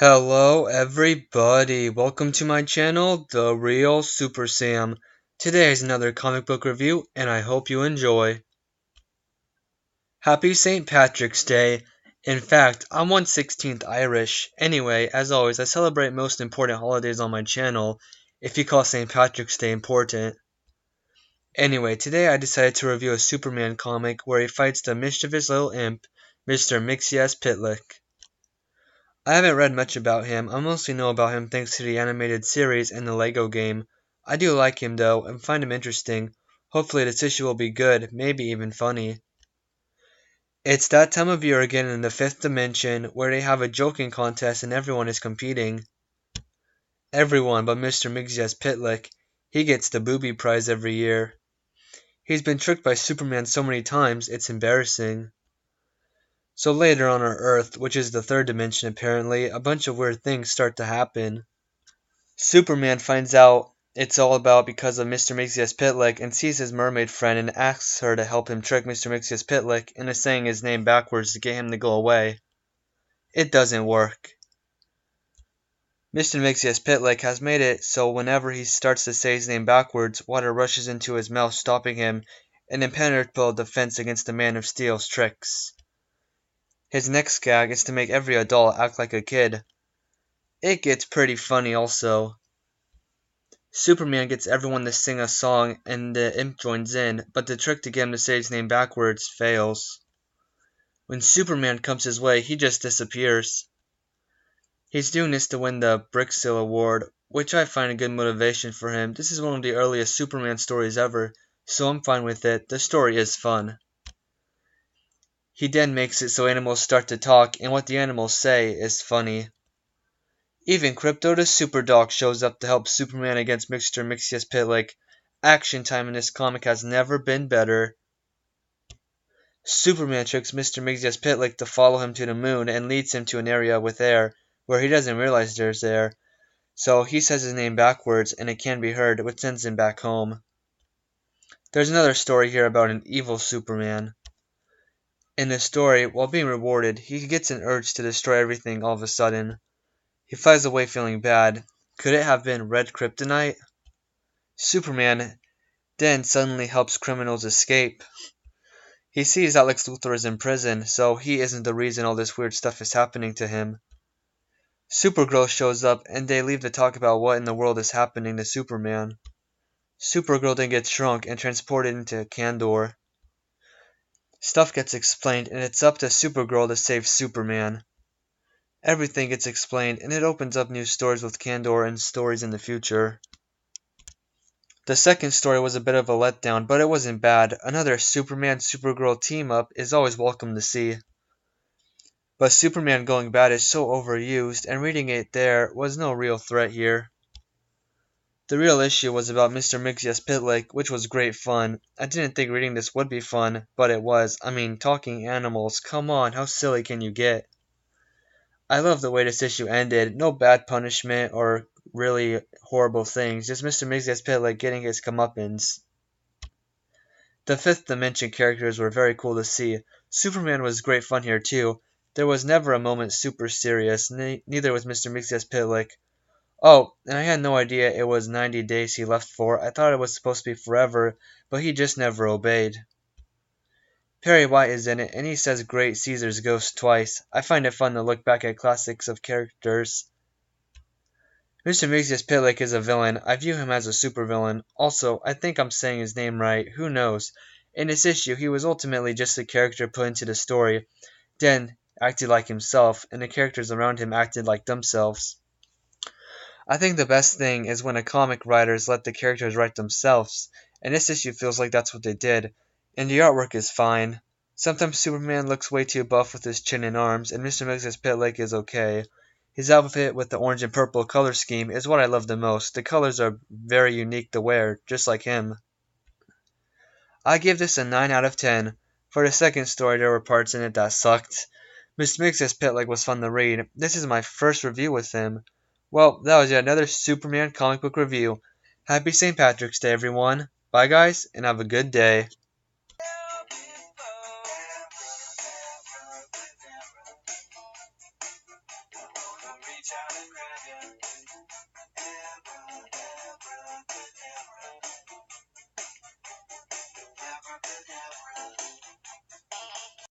Hello everybody, welcome to my channel, The Real Super Sam. Today is another comic book review and I hope you enjoy. Happy St. Patrick's Day. In fact, I'm 1/16th Irish. Anyway, as always, I celebrate most important holidays on my channel, if you call St. Patrick's Day important. Anyway, today I decided to review a Superman comic where he fights the mischievous little imp, Mr. Mxyzptlk. I haven't read much about him. I mostly know about him thanks to the animated series and the Lego game. I do like him though and find him interesting. Hopefully this issue will be good, maybe even funny. It's that time of year again in the fifth dimension where they have a joking contest and everyone is competing. Everyone but Mr. Mxyzptlk. He gets the booby prize every year. He's been tricked by Superman so many times, it's embarrassing. So later on our Earth, which is the third dimension apparently, a bunch of weird things start to happen. Superman finds out it's all about because of Mr. Mxyzptlk and sees his mermaid friend and asks her to help him trick Mr. Mxyzptlk into saying his name backwards to get him to go away. It doesn't work. Mr. Mxyzptlk has made it so whenever he starts to say his name backwards, water rushes into his mouth, stopping him, an impenetrable defense against the Man of Steel's tricks. His next gag is to make every adult act like a kid. It gets pretty funny also. Superman gets everyone to sing a song and the imp joins in, but the trick to get him to say his name backwards fails. When Superman comes his way, he just disappears. He's doing this to win the Brixil Award, which I find a good motivation for him. This is one of the earliest Superman stories ever, so I'm fine with it. The story is fun. He then makes it so animals start to talk, and what the animals say is funny. Even Crypto the Super Dog shows up to help Superman against Mr. Mxyzptlk. Action time in this comic has never been better. Superman tricks Mr. Mxyzptlk to follow him to the moon and leads him to an area with air where he doesn't realize there's air. So he says his name backwards and it can be heard, which sends him back home. There's another story here about an evil Superman. In this story, while being rewarded, he gets an urge to destroy everything all of a sudden. He flies away feeling bad. Could it have been red kryptonite? Superman then suddenly helps criminals escape. He sees that Lex Luthor is in prison, so he isn't the reason all this weird stuff is happening to him. Supergirl shows up and they leave to talk about what in the world is happening to Superman. Supergirl then gets shrunk and transported into Kandor. Stuff gets explained and it's up to Supergirl to save Superman. Everything gets explained and it opens up new stories with Kandor and stories in the future. The second story was a bit of a letdown, but it wasn't bad. Another Superman-Supergirl team-up is always welcome to see. But Superman going bad is so overused, and reading it there was no real threat here. The real issue was about Mr. Mxyzptlk, which was great fun. I didn't think reading this would be fun, but it was. I mean, talking animals, come on, how silly can you get? I love the way this issue ended. No bad punishment or really horrible things. Just Mr. Mxyzptlk getting his comeuppance. The fifth dimension characters were very cool to see. Superman was great fun here too. There was never a moment super serious, neither was Mr. Mxyzptlk. Oh, and I had no idea it was 90 days he left for. I thought it was supposed to be forever, but he just never obeyed. Perry White is in it, and he says Great Caesar's ghost twice. I find it fun to look back at classics of characters. Mr. Mxyzptlk is a villain. I view him as a supervillain. Also, I think I'm saying his name right. Who knows? In this issue, he was ultimately just a character put into the story, then acted like himself, and the characters around him acted like themselves. I think the best thing is when a comic writers let the characters write themselves, and this issue feels like that's what they did. And the artwork is fine. Sometimes Superman looks way too buff with his chin and arms, and Mr. Mxyzptlk is okay. His outfit with the orange and purple color scheme is what I love the most. The colors are very unique to wear, just like him. I give this a 9 out of 10. For the second story, there were parts in it that sucked. Mr. Mxyzptlk was fun to read. This is my first review with him. Well, that was yet another Superman comic book review. Happy St. Patrick's Day, everyone. Bye, guys, and have a good day. down and grab ya.